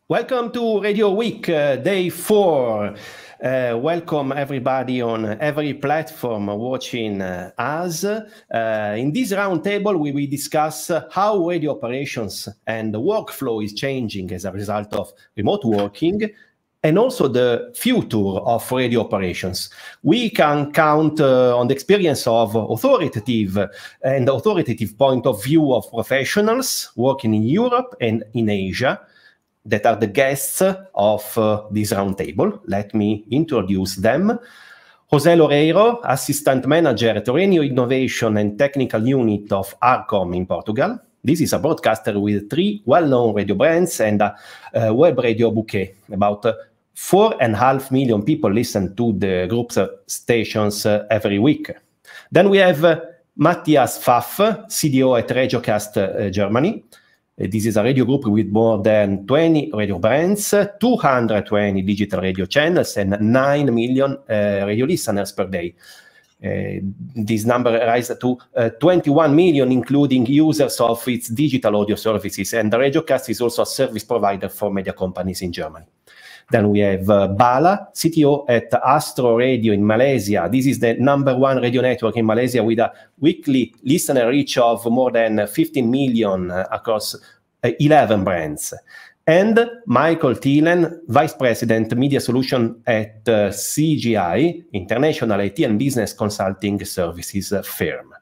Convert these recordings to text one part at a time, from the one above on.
Welcome to Radio Week, day 4. Welcome everybody on every platform watching us. In this roundtable, we will discuss how radio operations and the workflow is changing as a result of remote working, and also the future of radio operations. We can count on the experience of authoritative point of view of professionals working in Europe and in Asia that are the guests of this roundtable. Let me introduce them. José Loureiro, Assistant Manager at Radio Innovation and Technical Unit of Arcom in Portugal. This is a broadcaster with 3 well-known radio brands and a web radio bouquet. About 4.5 million people listen to the group's stations every week. Then we have Matthias Pfaff, CDO at RegioCast Germany. This is a radio group with more than 20 radio brands, 220 digital radio channels, and 9 million radio listeners per day. This number rises to 21 million, including users of its digital audio services, and the RegioCast is also a service provider for media companies in Germany. Then we have Bala, CTO at Astro Radio in Malaysia. This is the #1 radio network in Malaysia with a weekly listener reach of more than 15 million across 11 brands. And Michael Thielen, Vice President Media Solution at CGI, International IT and Business Consulting Services firm.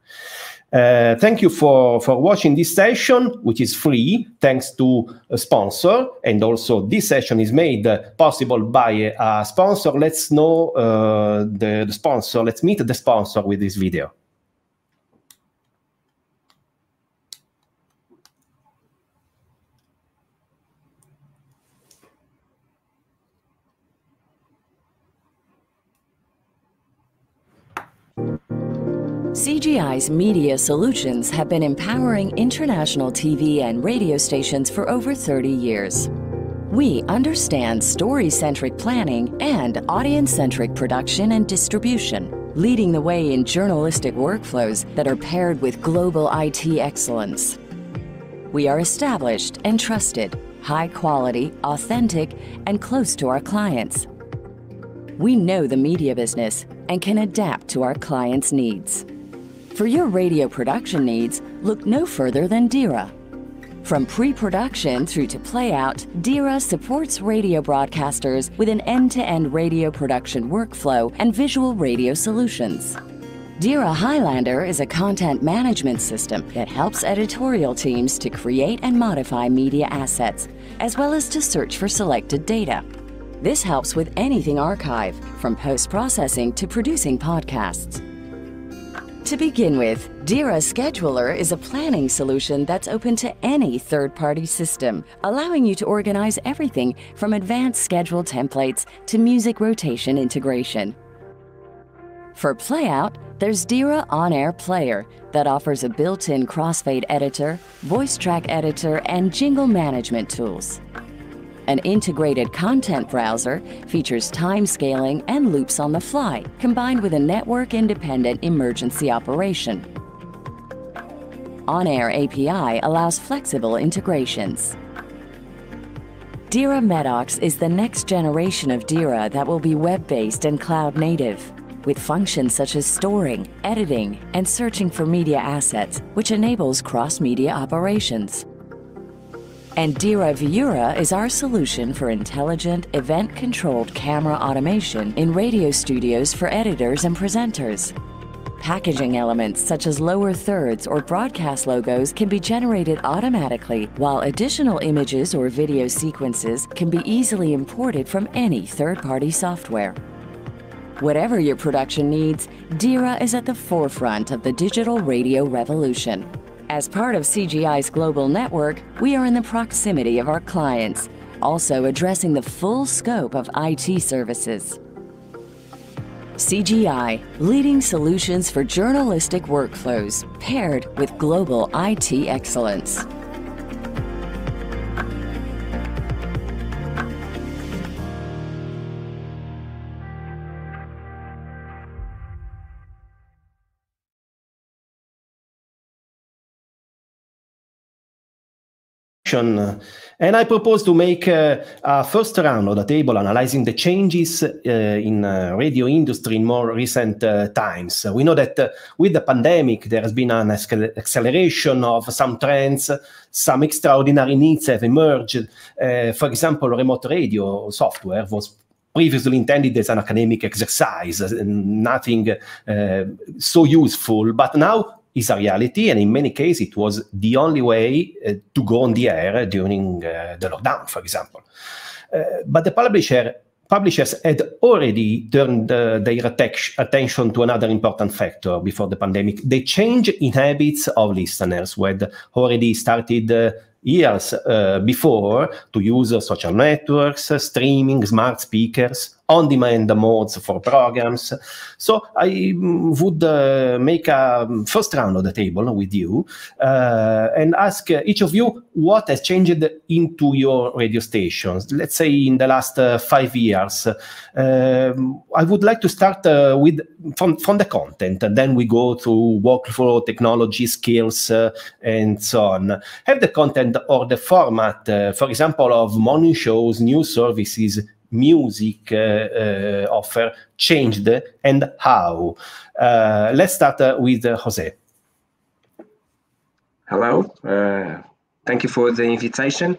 Thank you for watching this session, which is free, thanks to a sponsor. And also this session is made possible by a sponsor. Let's know the sponsor. Let's meet the sponsor with this video. CGI's media solutions have been empowering international TV and radio stations for over 30 years. We understand story-centric planning and audience-centric production and distribution, leading the way in journalistic workflows that are paired with global IT excellence. We are established and trusted, high-quality, authentic, and close to our clients. We know the media business and can adapt to our clients' needs. For your radio production needs, look no further than DIRA. From pre-production through to playout, DIRA supports radio broadcasters with an end-to-end radio production workflow and visual radio solutions. DIRA Highlander is a content management system that helps editorial teams to create and modify media assets, as well as to search for selected data. This helps with anything archive, from post-processing to producing podcasts. To begin with, DIRA Scheduler is a planning solution that's open to any third-party system, allowing you to organize everything from advanced schedule templates to music rotation integration. For playout, there's DIRA On-Air Player that offers a built-in crossfade editor, voice track editor, and jingle management tools. An integrated content browser features time scaling and loops on the fly, combined with a network-independent emergency operation. On-Air API allows flexible integrations. DIRA Medox is the next generation of DIRA that will be web-based and cloud-native, with functions such as storing, editing, and searching for media assets, which enables cross-media operations. And DIRA Viura is our solution for intelligent, event-controlled camera automation in radio studios for editors and presenters. Packaging elements such as lower thirds or broadcast logos can be generated automatically, while additional images or video sequences can be easily imported from any third-party software. Whatever your production needs, DIRA is at the forefront of the digital radio revolution. As part of CGI's global network, we are in the proximity of our clients, also addressing the full scope of IT services. CGI, leading solutions for journalistic workflows, paired with global IT excellence. introduction, and I propose to make a first round of the table analyzing the changes in radio industry in more recent times. We know that with the pandemic, there has been an acceleration of some trends, some extraordinary needs have emerged. For example, remote radio software was previously intended as an academic exercise, nothing so useful, but now is a reality, and in many cases it was the only way to go on the air during the lockdown, for example. But the publishers had already turned their attention to another important factor before the pandemic: the change in habits of listeners, who had already started years before to use social networks, streaming, smart speakers, on-demand modes for programs. So I would make a first round of the table with you and ask each of you what has changed into your radio stations, let's say in the last 5 years. I would like to start from the content, and then we go through workflow, technology, skills, and so on. Have the content or the format, for example, of morning shows, news services, music offer changed, and how? Let's start with Jose. Hello. Thank you for the invitation.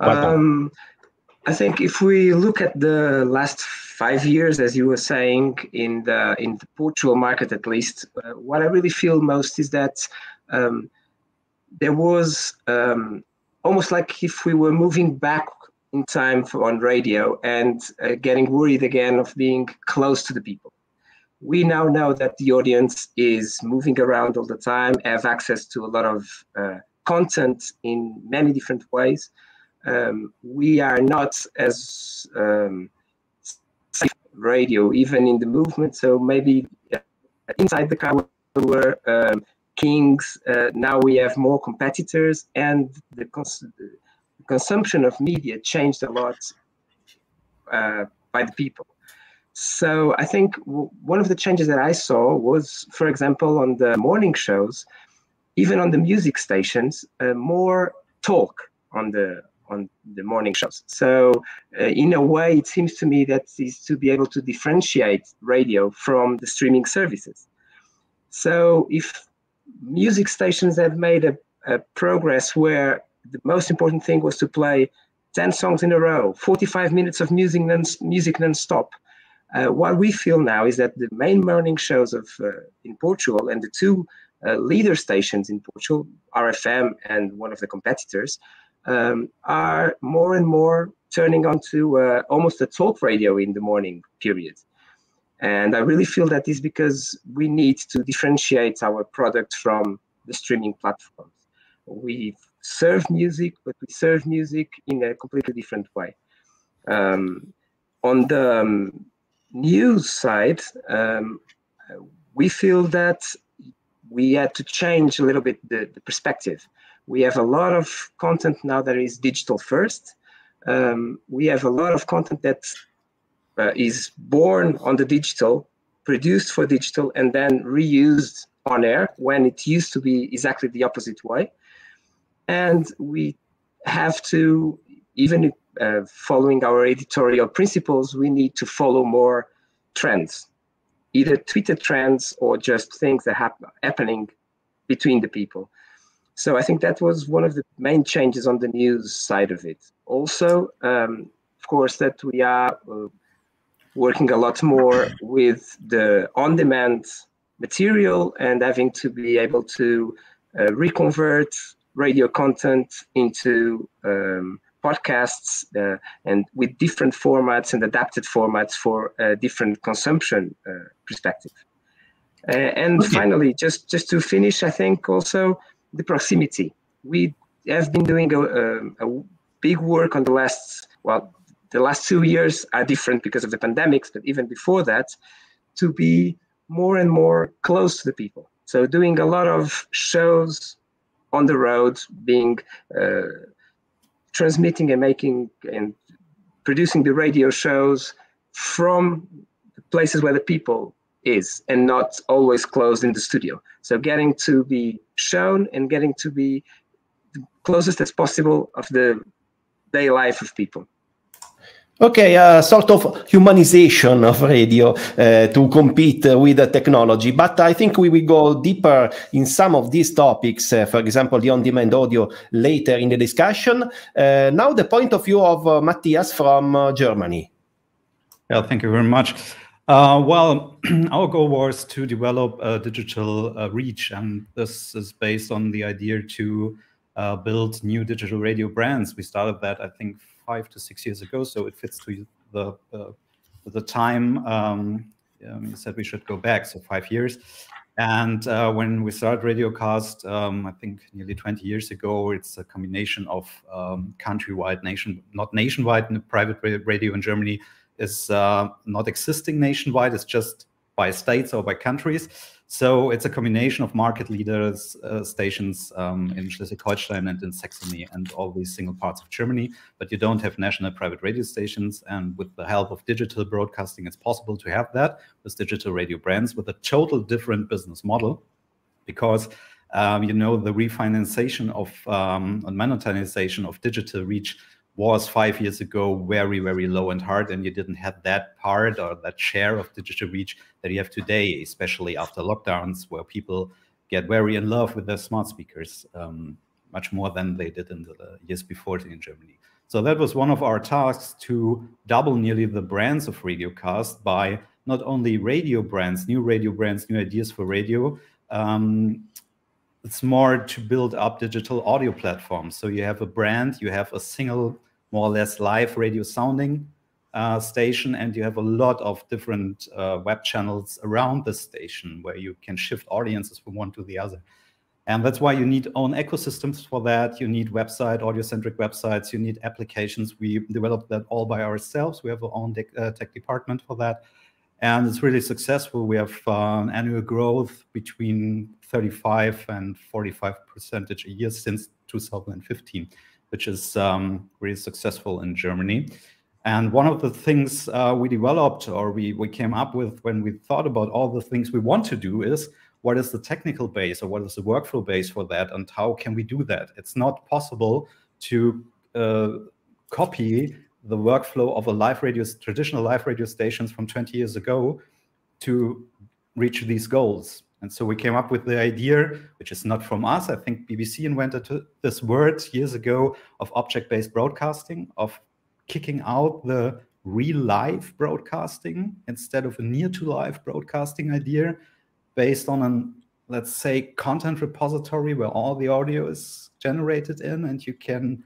I think if we look at the last 5 years, as you were saying, in the Portugal market at least, what I really feel most is that there was almost like if we were moving back in time on radio and getting worried again of being close to the people. We now know that the audience is moving around all the time, have access to a lot of content in many different ways. We are not as safe radio, even in the movement. So maybe inside the car we were kings. Now we have more competitors, and the consumption of media changed a lot by the people. So I think one of the changes that I saw was, for example, on the morning shows, even on the music stations, more talk on the morning shows. So in a way, it seems to me that is to be able to differentiate radio from the streaming services. So if music stations have made a progress where the most important thing was to play 10 songs in a row, 45 minutes of music non-stop. What we feel now is that the main morning shows in Portugal and the two leader stations in Portugal, RFM and one of the competitors, are more and more turning onto almost a talk radio in the morning period. And I really feel that is because we need to differentiate our product from the streaming platforms. We serve music, but we serve music in a completely different way. On the news side, we feel that we had to change a little bit the perspective. We have a lot of content now that is digital first. We have a lot of content that is born on the digital, produced for digital, and then reused on air, when it used to be exactly the opposite way. And we have to, even following our editorial principles, we need to follow more trends, either Twitter trends or just things that happening between the people. So I think that was one of the main changes on the news side of it. Also, of course, that we are working a lot more with the on-demand material and having to be able to reconvert radio content into podcasts and with different formats and adapted formats for different consumption perspective. And finally, just to finish, I think also the proximity. We have been doing a big work on the last 2 years are different because of the pandemics, but even before that, to be more and more close to the people. So doing a lot of shows on the road, being transmitting and making and producing the radio shows from the places where the people is and not always closed in the studio. So getting to be shown and getting to be closest as possible of the day life of people. Okay, a sort of humanization of radio to compete with the technology. But I think we will go deeper in some of these topics, for example, the on-demand audio later in the discussion. Now the point of view of Matthias from Germany. Yeah, thank you very much. Well, our goal was to develop a digital reach, and this is based on the idea to build new digital radio brands. We started that, I think, 5 to 6 years ago, so it fits to the time you said we should go back, so 5 years. And when we started Radiocast, I think nearly 20 years ago, it's a combination of countrywide, not nationwide, and private radio in Germany is not existing nationwide, it's just by states or by countries. So it's a combination of market leaders, stations in Schleswig-Holstein and in Saxony and all these single parts of Germany, but you don't have national private radio stations. And with the help of digital broadcasting, it's possible to have that with digital radio brands with a total different business model, because you know, the refinancing of and monetization of digital reach was 5 years ago very, very low and hard, and you didn't have that part or that share of digital reach that you have today, especially after lockdowns, where people get very in love with their smart speakers, much more than they did in the years before in Germany. So that was one of our tasks, to double nearly the brands of Radiocast by not only radio brands, new ideas for radio. It's more to build up digital audio platforms. So you have a brand, you have a single, more or less live radio sounding station, and you have a lot of different web channels around the station where you can shift audiences from one to the other. And that's why you need own ecosystems for that. You need audio-centric websites, you need applications. We developed that all by ourselves. We have our own tech department for that. And it's really successful. We have annual growth between 35 and 45% a year since 2015, which is really successful in Germany. And one of the things we developed, or we came up with when we thought about all the things we want to do, is what is the technical base, or what is the workflow base for that, and how can we do that? It's not possible to copy the workflow of traditional live radio stations from 20 years ago to reach these goals. And so we came up with the idea, which is not from us. I think BBC invented this word years ago, of object-based broadcasting, of kicking out the real live broadcasting instead of a near-to-live broadcasting idea, based on an, let's say, content repository where all the audio is generated in, and you can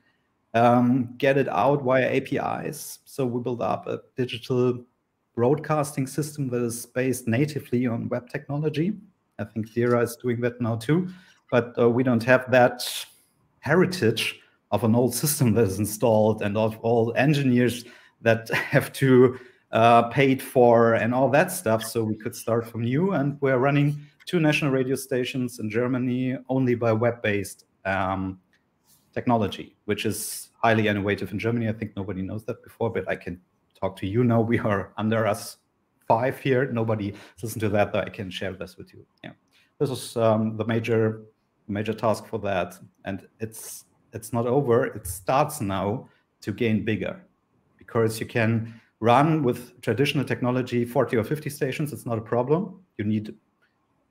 get it out via APIs. So we built up a digital broadcasting system that is based natively on web technology. I think Dira is doing that now too, but we don't have that heritage of an old system that is installed and of all engineers that have to pay for and all that stuff. So we could start from new, and we're running 2 national radio stations in Germany only by web-based technology, which is highly innovative in Germany. I think nobody knows that before, but I can talk to you now. We are under us 5 here. Nobody listened to that, but I can share this with you. Yeah, this is the major task for that, and it's not over. It starts now to gain bigger, because you can run with traditional technology 40 or 50 stations. It's not a problem. You need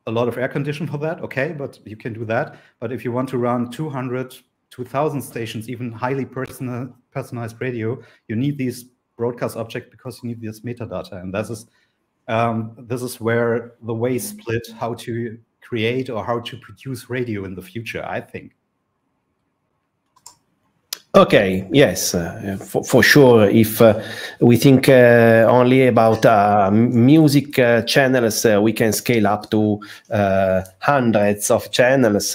a lot of air conditioning for that, okay, but you can do that. But if you want to run 200, 2,000 stations, even highly personalized radio, you need these broadcast objects, because you need this metadata. And this is where the way split how to create or how to produce radio in the future, I think. Okay, yes, for sure. If we think only about music channels, we can scale up to hundreds of channels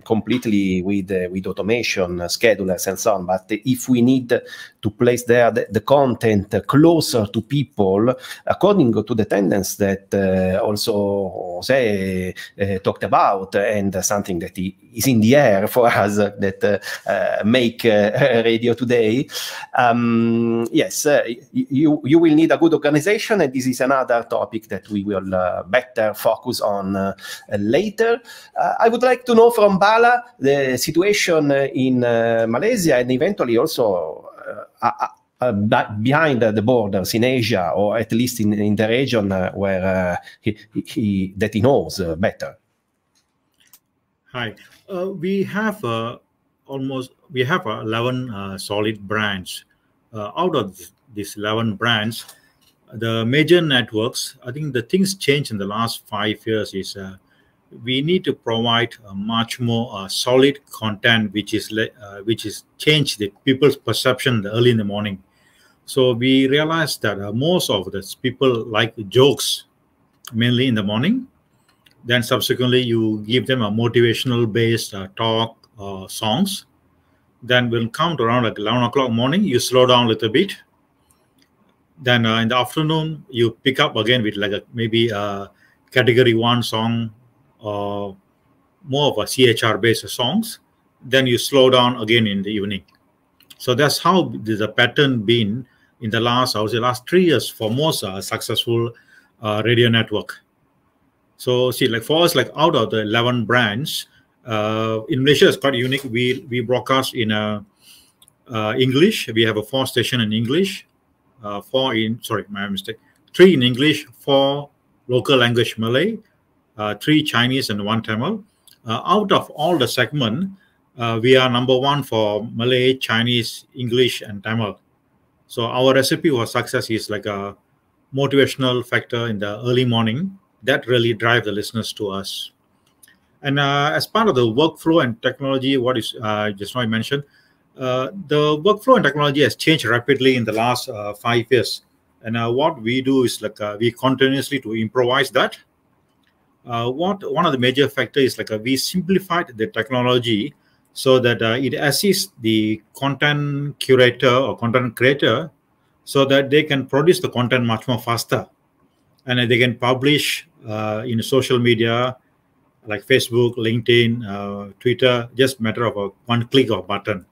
completely with automation, schedulers, and so on. But if we need to place there the content closer to people, according to the tendency that also Jose talked about, and something that is in the air for us, that make fake radio today. Yes, you will need a good organization, and this is another topic that we will better focus on later. I would like to know from Bala the situation in Malaysia and eventually also behind the borders in Asia, or at least in the region where he knows better. Hi, we have 11 solid brands. Out of these 11 brands, the major networks, I think the things changed in the last 5 years is we need to provide a much more solid content, which is changed the people's perception early in the morning. So we realized that most of the people like jokes mainly in the morning. Then subsequently, you give them a motivational based talk songs. Then when come to around like 11 o'clock morning, you slow down a little bit. Then in the afternoon, you pick up again with like maybe a category 1 song or more of a CHR based songs. Then you slow down again in the evening. So that's how there's a pattern been in the last, I would say, last 3 years for most successful radio network. So see, like for us, like out of the 11 brands, in Malaysia it's quite unique. We broadcast in English. We have a 4 station in English, 3 in English, 4 local language Malay, 3 Chinese and 1 Tamil. Out of all the segment, we are number 1 for Malay, Chinese, English, and Tamil. So our recipe for success is like a motivational factor in the early morning that really drive the listeners to us. And as part of the workflow and technology, what is just now I mentioned, the workflow and technology has changed rapidly in the last 5 years. And what we do is like we continuously to improvise that. One of the major factors is like we simplified the technology so that it assists the content curator or content creator so that they can produce the content much more faster. And they can publish in social media like Facebook, LinkedIn, Twitter, just matter of one click of button.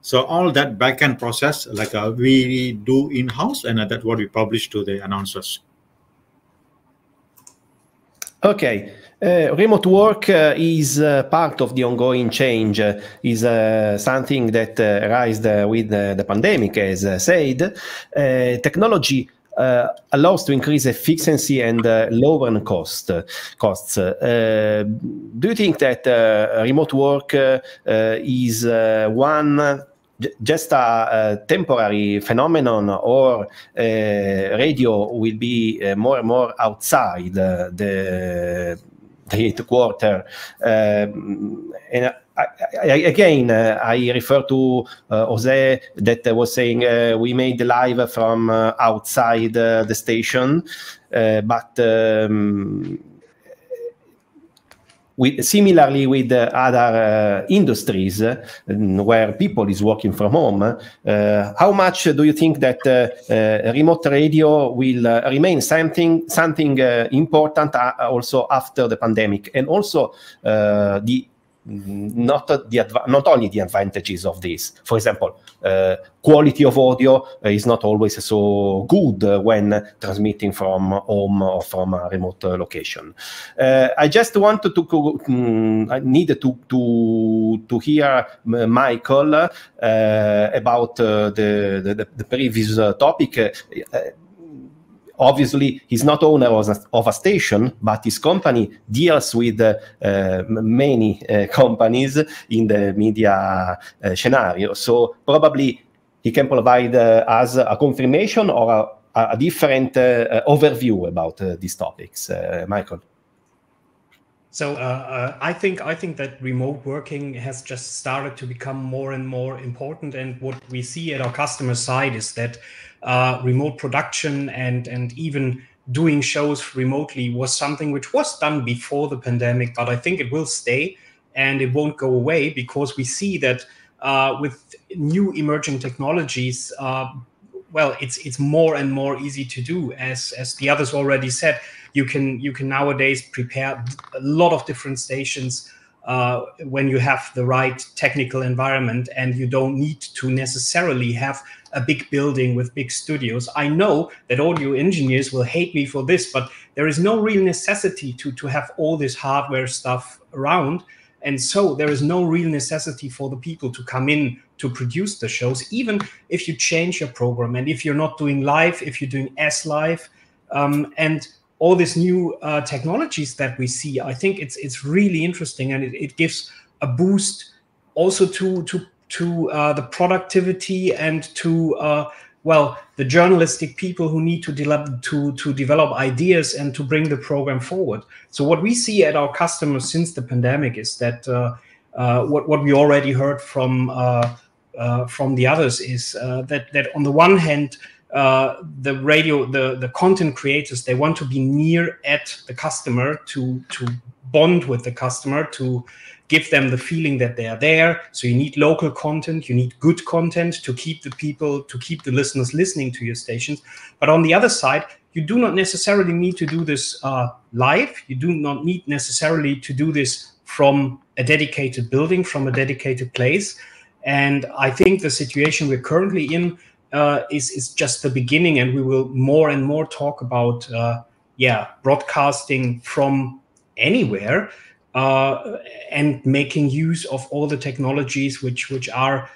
So all that back-end process, like we do in-house, and that's what we publish to the announcers. Okay. Remote work is part of the ongoing change, is something that rised with the pandemic, as said. Technology allows to increase efficiency and lower costs. Do you think that remote work is just a temporary phenomenon, or radio will be more and more outside the headquarters? And I refer to Jose that was saying we made live from outside the station, but similarly with other industries where people is working from home, how much do you think that remote radio will remain something important also after the pandemic, and also not only the advantages of this? For example, quality of audio is not always so good when transmitting from home or from a remote location. I just wanted to needed to hear Michael about the previous topic. Obviously, he's not owner of a station, but his company deals with many companies in the media scenario. So probably he can provide us a confirmation or a different overview about these topics. Michael. So I think that remote working has just started to become more and more important. And what we see at our customer side is that remote production and even doing shows remotely was something which was done before the pandemic, but I think it will stay and it won't go away, because we see that with new emerging technologies, well, it's more and more easy to do. As the others already said, you can nowadays prepare a lot of different stations when you have the right technical environment and you don't need to necessarily have a big building with big studios. I know that audio engineers will hate me for this, but there is no real necessity to have all this hardware stuff around. And so there is no real necessity for the people to come in to produce the shows, even if you change your program. And if you're not doing live, if you're doing S-Live, and all these new technologies that we see, I think it's really interesting, and it gives a boost also to the productivity and to well, the journalistic people who need to develop ideas and to bring the program forward. So what we see at our customers since the pandemic is that what we already heard from the others is that on the one hand, the content creators, they want to be near at the customer to bond with the customer, to give them the feeling that they are there. So you need local content, you need good content to keep the listeners listening to your stations. But on the other side, you do not necessarily need to do this live. You do not need necessarily to do this from a dedicated building, from a dedicated place. And I think the situation we're currently in is just the beginning, and we will more and more talk about broadcasting from anywhere, and making use of all the technologies which are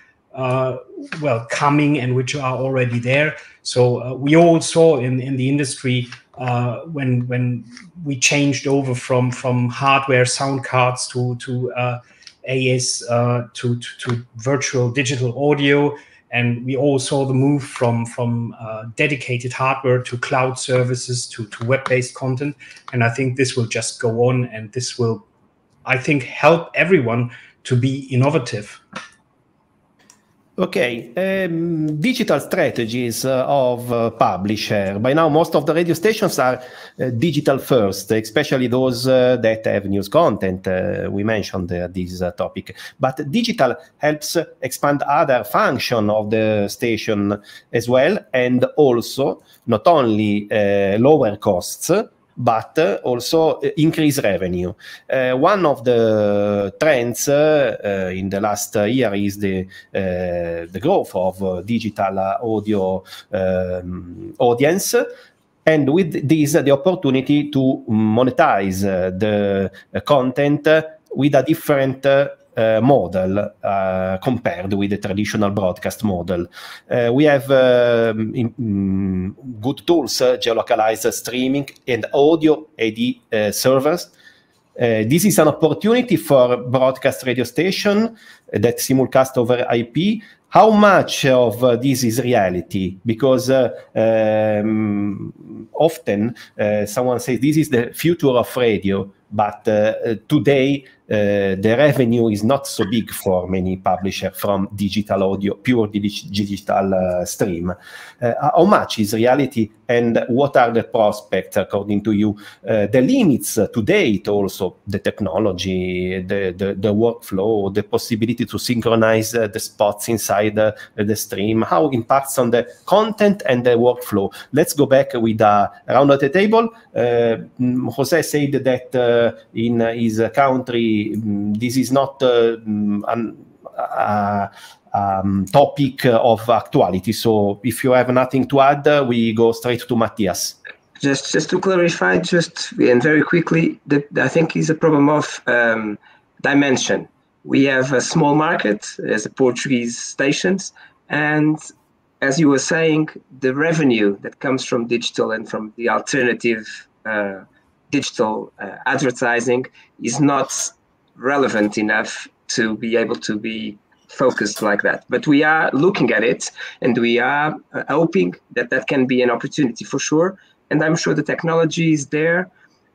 well coming and which are already there. So we all saw in the industry when we changed over from hardware sound cards to AS to virtual digital audio. And we all saw the move from dedicated hardware to cloud services to web-based content. And I think this will just go on, and this will, I think, help everyone to be innovative. Okay, digital strategies of publisher. By now, most of the radio stations are digital first, especially those that have news content. We mentioned this topic. But digital helps expand other function of the station as well, and also not only lower costs, but also increase revenue. One of the trends in the last year is the growth of digital audio audience, and with this the opportunity to monetize the content with a different model compared with the traditional broadcast model. We have good tools, geolocalized streaming and audio AD servers. This is an opportunity for broadcast radio station that simulcast over IP. How much of this is reality? Because often someone says this is the future of radio, but today the revenue is not so big for many publishers from digital audio, pure digital stream. How much is reality, and what are the prospects according to you? The limits to date, also the technology, the workflow, the possibility to synchronize the spots inside the stream, how it impacts on the content and the workflow. Let's go back with a round at the table. Jose said that in his country, this is not a topic of actuality. So if you have nothing to add, we go straight to Matthias. Just to clarify, and very quickly, I think is a problem of dimension. We have a small market as the Portuguese stations, and as you were saying, the revenue that comes from digital and from the alternative digital advertising is not relevant enough to be able to be focused like that. But we are looking at it, and we are hoping that can be an opportunity for sure. And I'm sure the technology is there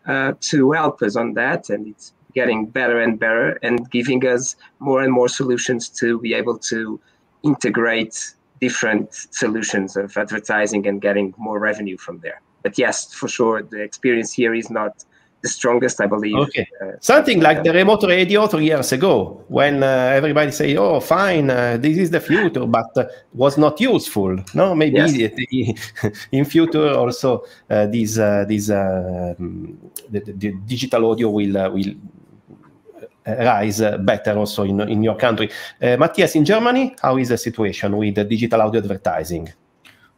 to help us on that, and it's getting better and better and giving us more and more solutions to be able to integrate different solutions of advertising and getting more revenue from there. But yes, for sure, the experience here is not the strongest, I believe. Okay. Something like the remote radio 3 years ago, when everybody say, "Oh, fine, this is the future," but was not useful. No, maybe yes. In future also the digital audio will rise better also in your country. Matthias, in Germany, how is the situation with the digital audio advertising?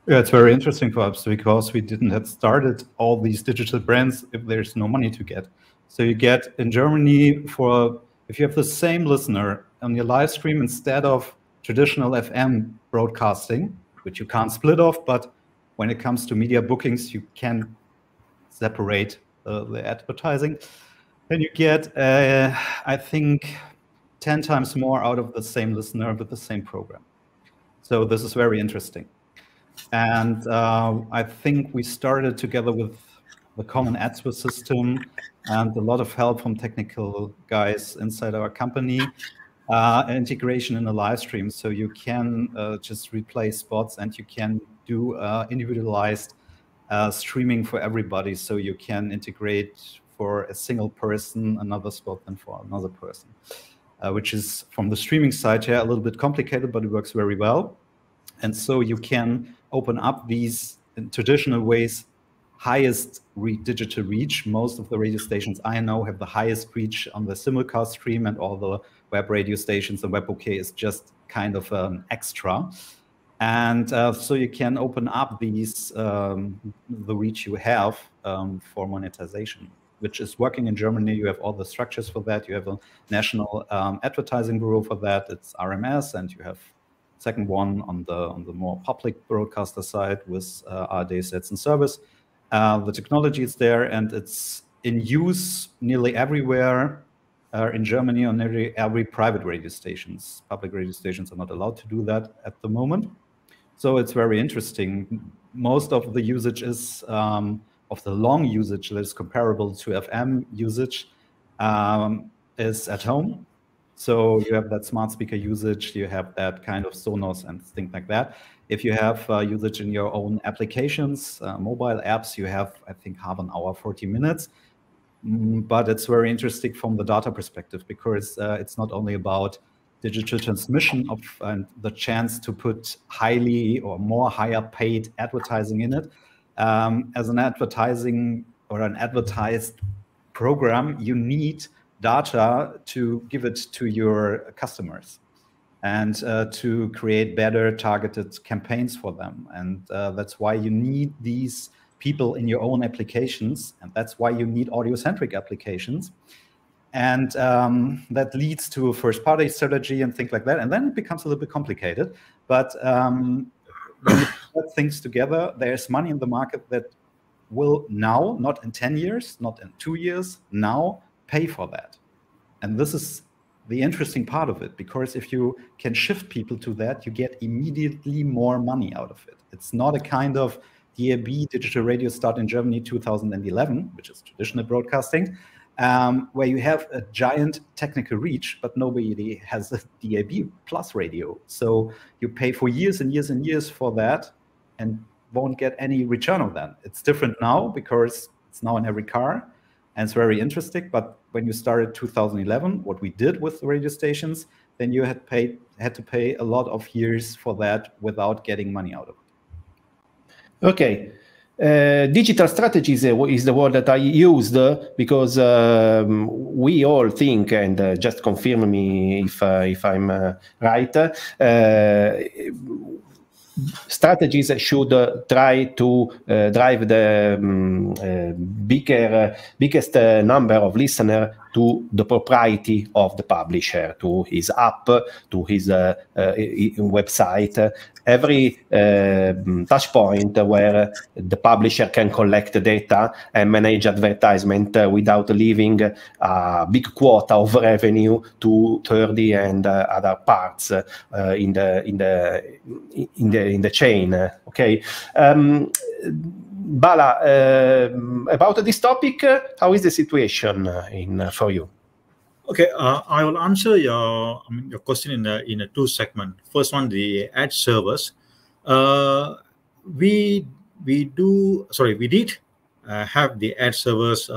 Yeah, it's very interesting for us because we didn't have started all these digital brands if there's no money to get. So you get in Germany if you have the same listener on your live stream instead of traditional FM broadcasting, which you can't split off, but when it comes to media bookings, you can separate the advertising. Then you get, I think, 10 times more out of the same listener with the same program. So this is very interesting. And I think we started together with the common AdSwiss system and a lot of help from technical guys inside our company, integration in a live stream. So you can just replay spots and you can do individualized streaming for everybody. So you can integrate for a single person another spot than for another person, which is from the streaming side here a little bit complicated, but it works very well. And so you can open up these in traditional ways, highest digital reach. Most of the radio stations I know have the highest reach on the simulcast stream, and all the web radio stations, the web bouquet is just kind of an extra. And so you can open up these, the reach you have for monetization, which is working in Germany. You have all the structures for that. You have a national advertising bureau for that. It's RMS, and you have second one on the more public broadcaster side with ARD Sets and Service. The technology is there, and it's in use nearly everywhere in Germany on every private radio stations. Public radio stations are not allowed to do that at the moment. So it's very interesting. Most of the usage is of the long usage that is comparable to FM usage is at home. So you have that smart speaker usage, you have that kind of Sonos and things like that. If you have usage in your own applications, mobile apps, you have, I think, half an hour, 40 minutes. But it's very interesting from the data perspective, because it's not only about digital transmission of the chance to put highly or more higher paid advertising in it. As an advertising or an advertised program, you need data to give it to your customers and to create better targeted campaigns for them. And that's why you need these people in your own applications, and that's why you need audio-centric applications. And that leads to a first-party strategy and things like that. And then it becomes a little bit complicated. But when you put things together, there's money in the market that will now, not in 10 years, not in 2 years, now pay for that. And this is the interesting part of it, because if you can shift people to that, you get immediately more money out of it. It's not a kind of DAB, digital radio start in Germany 2011, which is traditional broadcasting, where you have a giant technical reach, but nobody has a DAB plus radio. So you pay for years and years and years for that and won't get any return on that. It's different now because it's now in every car, and it's very interesting. But when you started 2011, what we did with the radio stations, then you had to pay a lot of years for that without getting money out of it. Okay. Digital strategies is the word that I used because we all think, and just confirm me if I'm right, strategies should try to drive the biggest number of listeners to the propriety of the publisher, to his app, to his website, every touch point where the publisher can collect data and manage advertisement without leaving a big quota of revenue to 30 and other parts in the chain. Okay. Bala, about this topic, how is the situation for you? Okay, I will answer your question in a two segment. First one, the ad servers. We did have the ad servers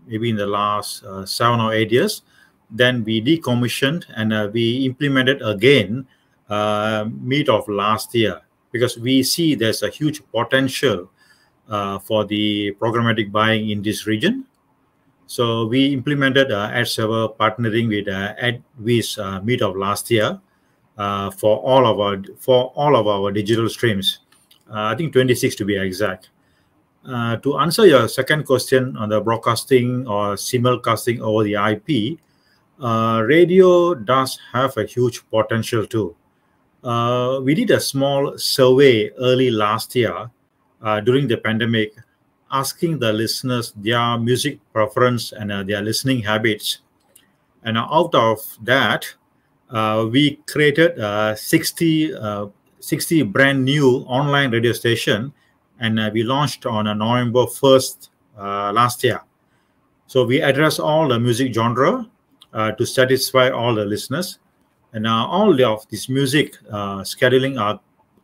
maybe in the last 7 or 8 years. Then we decommissioned and we implemented again mid of last year, because we see there's a huge potential for the programmatic buying in this region. So we implemented ad server partnering with AdWiz mid of last year for all of our digital streams. I think 26 to be exact. To answer your second question on the broadcasting or simulcasting over the IP, radio does have a huge potential too. We did a small survey early last year during the pandemic, asking the listeners their music preference and their listening habits. And out of that, we created 60 brand new online radio station, and we launched on November 1st last year. So we address all the music genre to satisfy all the listeners. And all of this music scheduling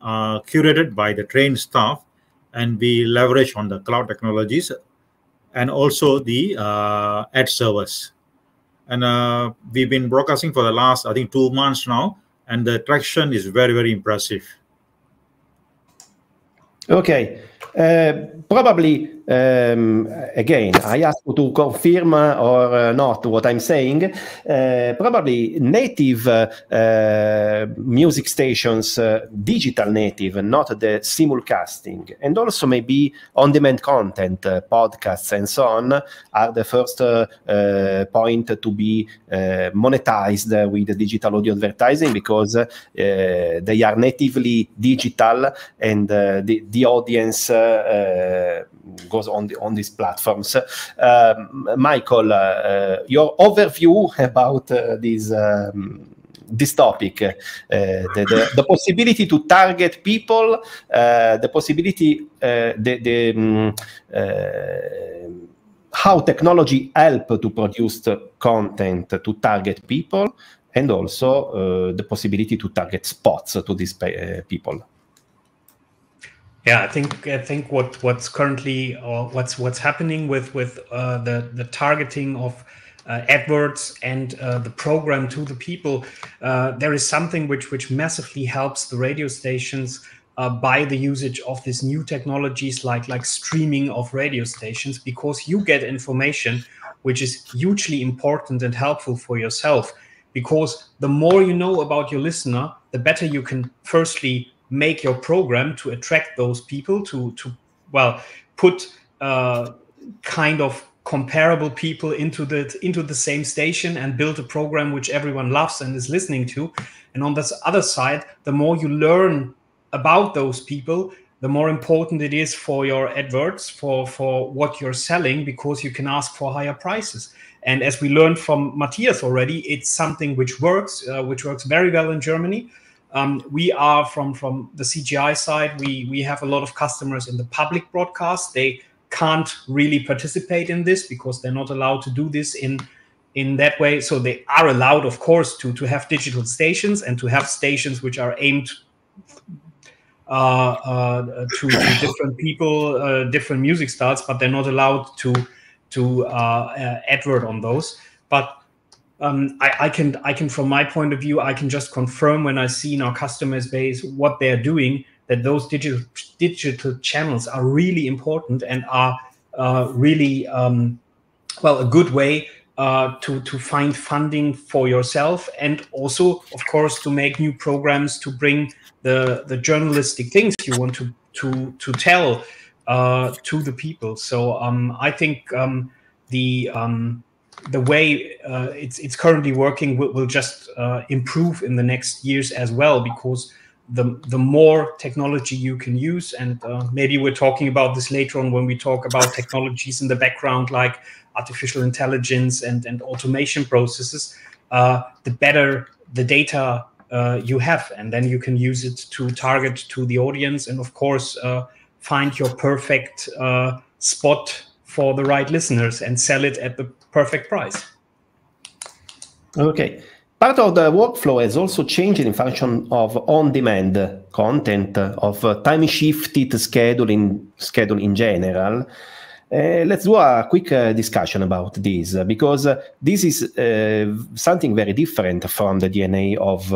are curated by the trained staff, and we leverage on the cloud technologies and also the ad servers. And we've been broadcasting for the last, I think, 2 months now, and the traction is very, very impressive. Okay. Probably, again, I ask you to confirm or not what I'm saying. Probably native music stations, digital native, not the simulcasting, and also maybe on-demand content, podcasts and so on, are the first point to be monetized with the digital audio advertising, because they are natively digital, and the audience goes on these platforms. Michael, your overview about this topic, the possibility to target people, the possibility, how technology help to produce content to target people, and also the possibility to target spots to these people. Yeah, I think what's currently, or what's happening with the targeting of AdWords and the program to the people, there is something which massively helps the radio stations by the usage of these new technologies like streaming of radio stations, because you get information which is hugely important and helpful for yourself. Because the more you know about your listener, the better you can firstly make your program to attract those people, to put kind of comparable people into the same station and build a program which everyone loves and is listening to. And on this other side, the more you learn about those people, the more important it is for your AdWords, for what you're selling, because you can ask for higher prices. And as we learned from Matthias already, it's something which works very well in Germany. We are from the CGI side, we have a lot of customers in the public broadcast. They can't really participate in this because they're not allowed to do this in that way. So they are allowed, of course, to have digital stations and to have stations which are aimed to different people, different music styles, but they're not allowed to AdWord on those. But I can, from my point of view, I can just confirm when I see in our customer base what they're doing, that those digital channels are really important and are really a good way to find funding for yourself, and also, of course, to make new programs to bring the journalistic things you want to tell to the people. So I think the way it's currently working will just improve in the next years as well, because the more technology you can use, and maybe we're talking about this later on when we talk about technologies in the background like artificial intelligence and automation processes, the better the data you have, and then you can use it to target to the audience, and of course find your perfect spot for the right listeners and sell it at the perfect price. Okay. Part of the workflow has also changed in function of on-demand content, of time-shifted schedule in general. Let's do a quick discussion about this, because this is something very different from the DNA of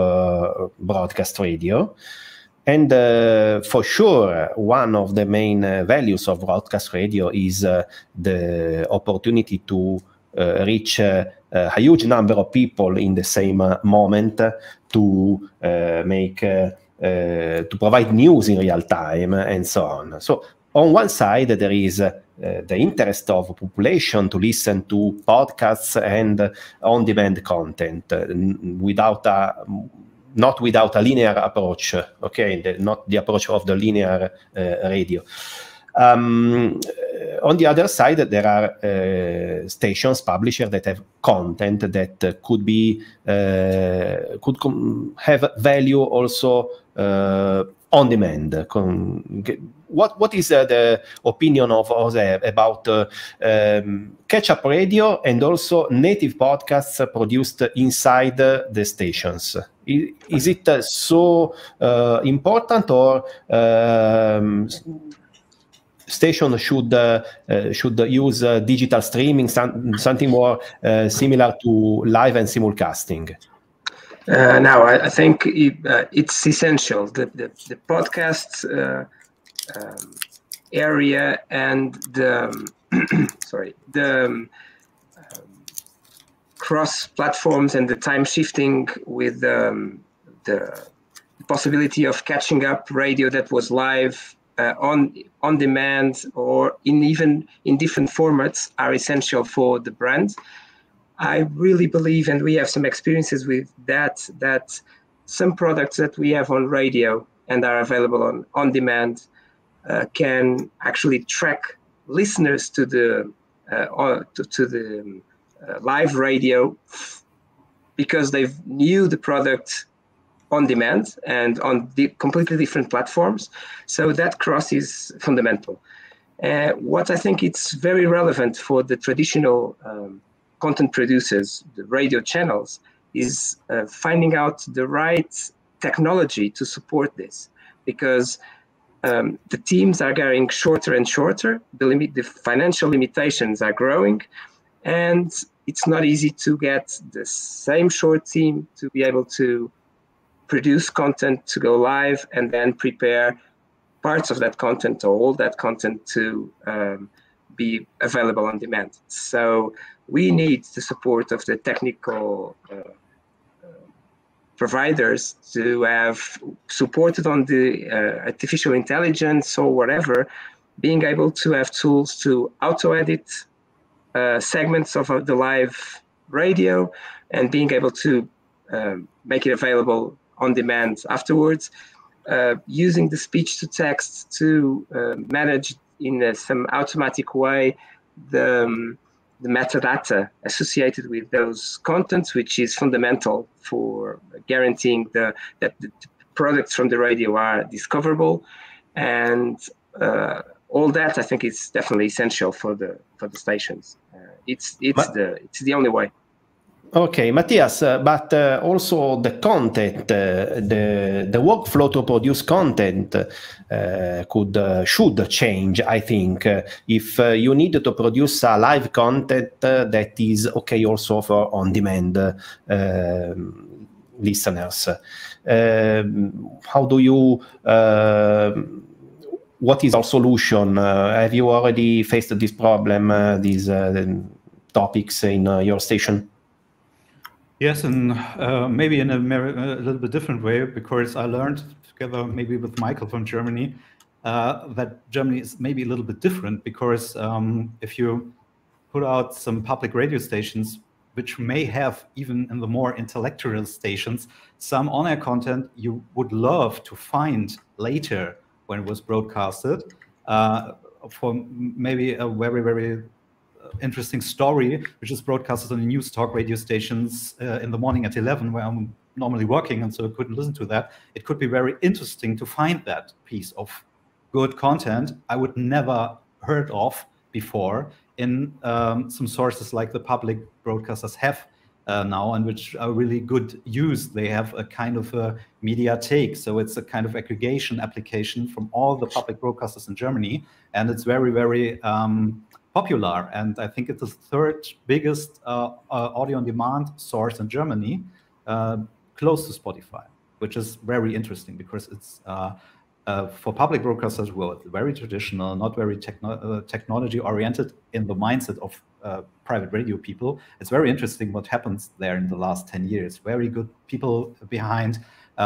broadcast radio. And for sure, one of the main values of broadcast radio is the opportunity to reach a huge number of people in the same moment, to provide news in real time, and so on. So on one side, there is the interest of population to listen to podcasts and on-demand content not without a linear approach, okay, not the approach of the linear radio. On the other side, there are stations, publishers that have content that could have value also on demand. What is the opinion of Jose about catch-up radio and also native podcasts produced inside the stations? Is it so important, or station should use digital streaming, something more similar to live and simulcasting? Now, I think it's essential. The podcast area and the the cross platforms and the time shifting with the possibility of catching up radio that was live on demand, or even in different formats, are essential for the brand. I really believe, and we have some experiences with that some products that we have on radio and are available on demand can actually track listeners to the live radio, because they've knew the product on demand and on the completely different platforms. So that cross is fundamental. What I think it's very relevant for the traditional content producers, the radio channels, is finding out the right technology to support this, because the teams are getting shorter and shorter. The financial limitations are growing, and it's not easy to get the same short team to be able to produce content to go live and then prepare parts of that content or all that content to be available on demand. So we need the support of the technical providers to have supported on the artificial intelligence or whatever, being able to have tools to auto-edit segments of the live radio and being able to make it available on demand afterwards, using the speech to text to manage in some automatic way the metadata associated with those contents, which is fundamental for guaranteeing that the products from the radio are discoverable. And all that, I think, is definitely essential for the stations. It's the only way. Okay, Matthias, but also the content, the workflow to produce content should change, I think. If you need to produce a live content that is okay also for on-demand listeners, how do you? What is our solution? Have you already faced this problem, these topics in your station? Yes, and maybe in a little bit different way, because I learned together maybe with Michael from Germany that Germany is maybe a little bit different, because if you put out some public radio stations, which may have, even in the more intellectual stations, some on-air content you would love to find later when it was broadcasted, for maybe a very, very interesting story, which is broadcasted on the news talk radio stations in the morning at 11, where I'm normally working, and so I couldn't listen to that. It could be very interesting to find that piece of good content I would never heard of before in some sources like the public broadcasters have now, and which are really good use. They have a kind of a mediathek, so it's a kind of aggregation application from all the public broadcasters in Germany, and it's very, very popular, and I think it's the third biggest audio on demand source in Germany, close to Spotify, which is very interesting, because it's for public broadcasters, well, it's very traditional, not very technology oriented in the mindset of private radio people. It's very interesting what happens there in the last 10 years. Very good people behind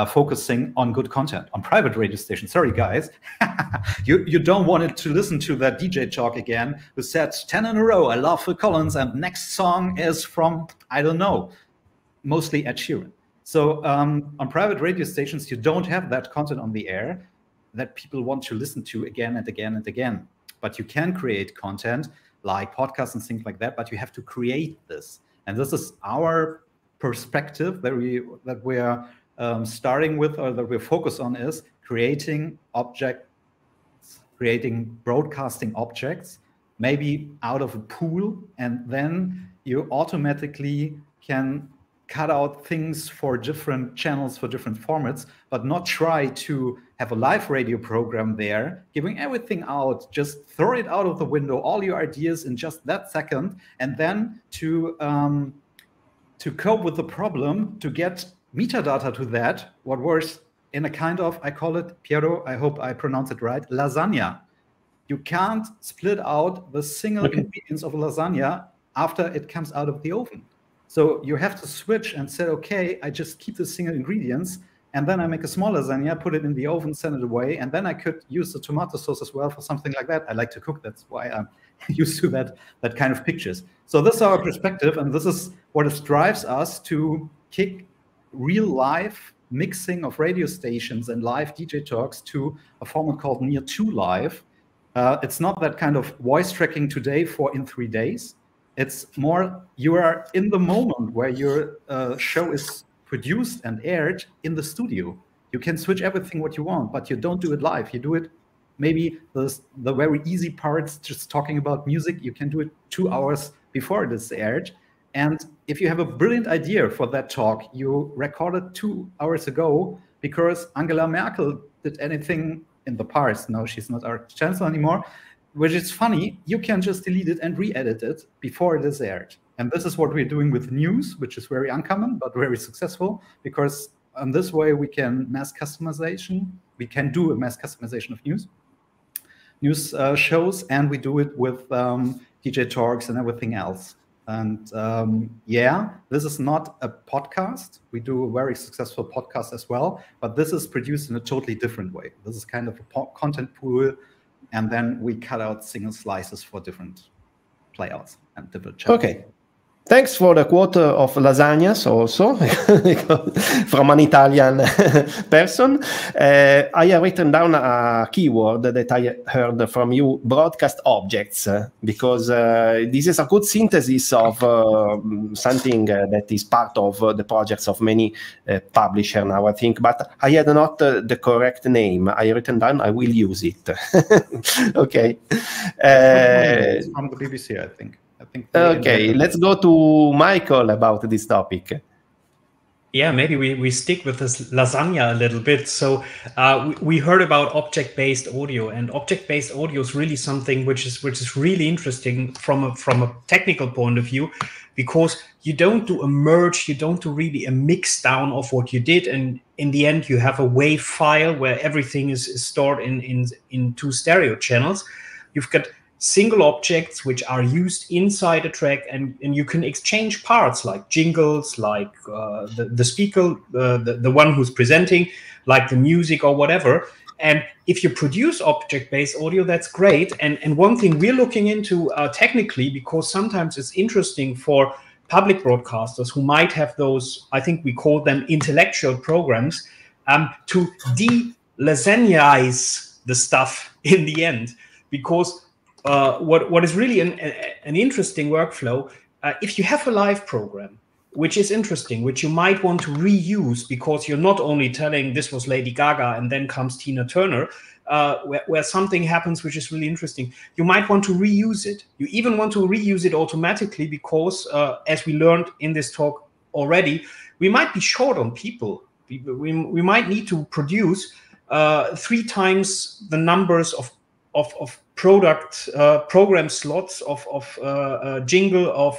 focusing on good content on private radio stations. Sorry, guys. you don't want it to listen to that DJ talk again who said 10 in a row, I love Phil Collins, and next song is from, I don't know, mostly Ed Sheeran. So on private radio stations, you don't have that content on the air that people want to listen to again and again and again. But you can create content like podcasts and things like that, but you have to create this. And this is our perspective that we are starting with, or that we're focused on, is creating objects, creating broadcasting objects, maybe out of a pool, and then you automatically can cut out things for different channels, for different formats, but not try to have a live radio program there, giving everything out, just throw it out of the window, all your ideas in just that second, and then to cope with the problem, to get metadata to that, what works in a kind of, I call it, Piero, I hope I pronounce it right, lasagna. You can't split out the single ingredients of a lasagna after it comes out of the oven. So you have to switch and say, okay, I just keep the single ingredients, and then I make a small lasagna, put it in the oven, send it away, and then I could use the tomato sauce as well for something like that. I like to cook, that's why I'm used to that kind of pictures. So this is our perspective, and this is what drives us to kick real live mixing of radio stations and live DJ talks to a format called Near to Live. It's not that kind of voice tracking today in 3 days. It's more, you are in the moment where your show is produced and aired in the studio. You can switch everything what you want, but you don't do it live. You do it, maybe the very easy parts, just talking about music, you can do it 2 hours before it is aired. And if you have a brilliant idea for that talk, you recorded 2 hours ago because Angela Merkel did anything in the past. No, she's not our chancellor anymore, which is funny. You can just delete it and re-edit it before it is aired. And this is what we're doing with news, which is very uncommon, but very successful, because in this way we can mass customization. We can do a mass customization of news shows, and we do it with DJ talks and everything else. And yeah, this is not a podcast. We do a very successful podcast as well, but this is produced in a totally different way. This is kind of a content pool, and then we cut out single slices for different playouts and different channels. Okay. Thanks for the quote of lasagnas also, from an Italian person. I have written down a keyword that I heard from you, broadcast objects, because this is a good synthesis of something that is part of the projects of many publishers now, I think, but I had not the correct name. I written down, I will use it. Okay. It's from the BBC, I think. Okay, let's go to Michael about this topic. Yeah, maybe we stick with this lasagna a little bit. So we heard about object-based audio, and object-based audio is really something which is really interesting from a technical point of view, because you don't do a merge, you don't do really a mix down of what you did, and in the end you have a WAV file where everything is stored in 2 stereo channels. You've got single objects which are used inside a track, and you can exchange parts like jingles, like the speaker, the one who's presenting, like the music or whatever. And if you produce object-based audio, that's great. And one thing we're looking into technically, because sometimes it's interesting for public broadcasters who might have those, I think we call them intellectual programs, to de-lasagnaize the stuff in the end. Because what is really an interesting workflow, if you have a live program, which is interesting, which you might want to reuse, because you're not only telling this was Lady Gaga and then comes Tina Turner, where something happens which is really interesting, you might want to reuse it. You even want to reuse it automatically, because as we learned in this talk already, we might be short on people. We might need to produce 3 times the numbers of product program slots of jingle of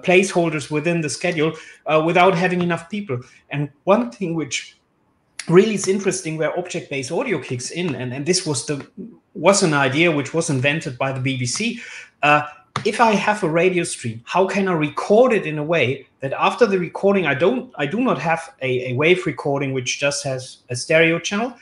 placeholders within the schedule without having enough people. And one thing which really is interesting, where object-based audio kicks in, and this was was an idea which was invented by the BBC. If I have a radio stream, how can I record it in a way that after the recording, I do not have a wave recording which just has a stereo channel,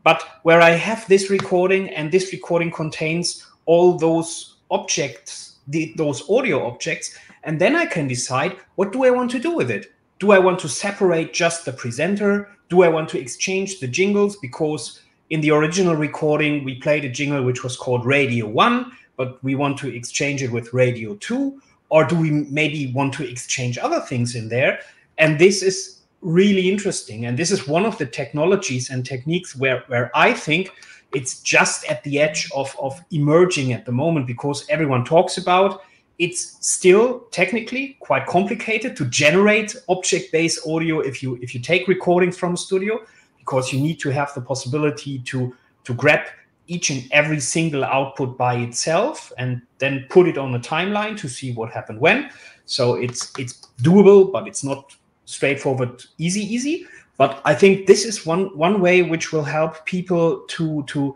but where I have this recording, and this recording contains all those objects, those audio objects, and then I can decide, what do I want to do with it? Do I want to separate just the presenter? Do I want to exchange the jingles? Because in the original recording, we played a jingle which was called Radio 1, but we want to exchange it with Radio 2. Or do we maybe want to exchange other things in there? And this is really interesting. And this is one of the technologies and techniques where I think it's just at the edge of emerging at the moment, because everyone talks about. It's still technically quite complicated to generate object-based audio if you take recordings from a studio, because you need to have the possibility to grab each and every single output by itself and then put it on a timeline to see what happened when. So it's doable, but it's not straightforward, easy. But I think this is one way which will help people to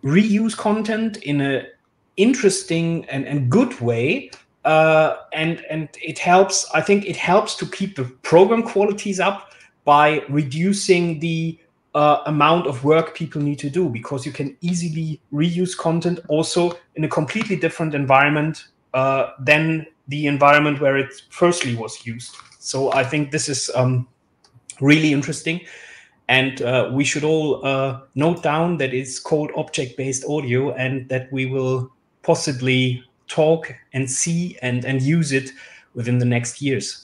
reuse content in a interesting and good way, and it helps. I think it helps to keep the program qualities up by reducing the amount of work people need to do, because you can easily reuse content also in a completely different environment than the environment where it firstly was used. So I think this is really interesting. And we should all note down that it's called object-based audio, and that we will possibly talk and see and use it within the next years.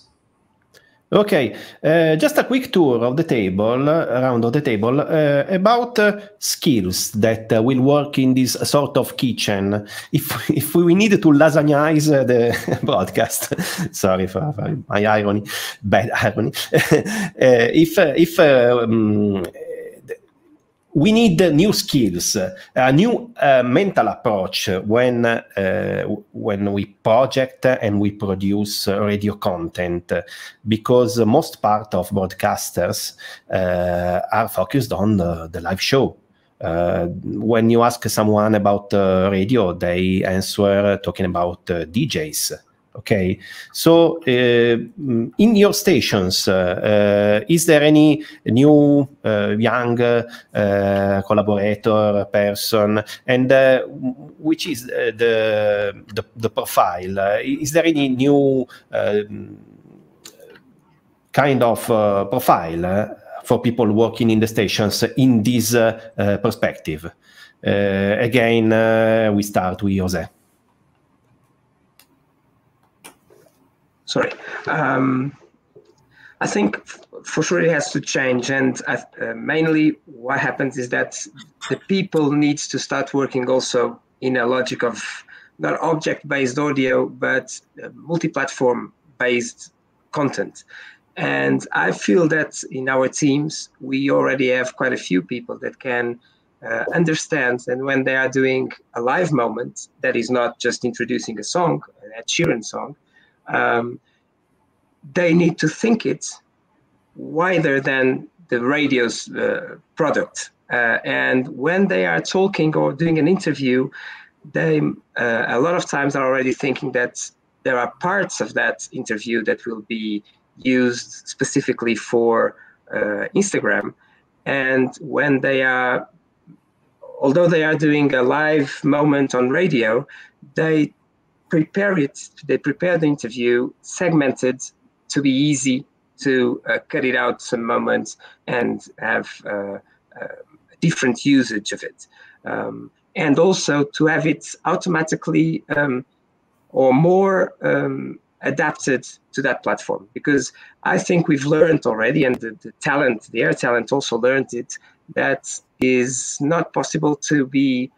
Okay, just a quick tour of the table, around of the table, about skills that will work in this sort of kitchen. If we need to lasagneize the broadcast, sorry for my irony, bad irony. We need new skills, a new mental approach when we project and we produce radio content, because most part of broadcasters are focused on the live show. When you ask someone about radio, they answer talking about DJs. Okay, so in your stations, is there any new young collaborator person, and which is the profile? Is there any new kind of profile for people working in the stations in this perspective? Again, we start with Jose. Sorry. I think for sure it has to change, and mainly what happens is that the people need to start working also in a logic of not object-based audio, but multi-platform-based content. And I feel that in our teams, we already have quite a few people that can understand, and when they are doing a live moment that is not just introducing a song, an Ed Sheeran song, they need to think it wider than the radio's product. And when they are talking or doing an interview, they a lot of times are already thinking that there are parts of that interview that will be used specifically for Instagram. And when they are, although they are doing a live moment on radio, they prepare the interview segmented to be easy to cut it out some moments and have different usage of it. And also to have it automatically or more adapted to that platform. Because I think we've learned already, and the air talent also learned it, that is not possible to be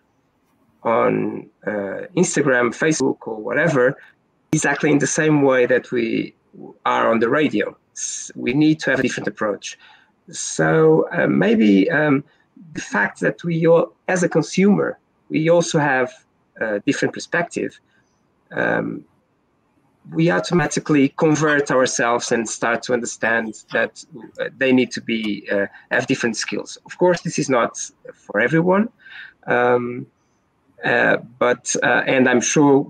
on Instagram, Facebook, or whatever, exactly in the same way that we are on the radio. We need to have a different approach. So maybe the fact that we all, as a consumer, we also have a different perspective, we automatically convert ourselves and start to understand that they need to be have different skills. Of course, this is not for everyone, And I'm sure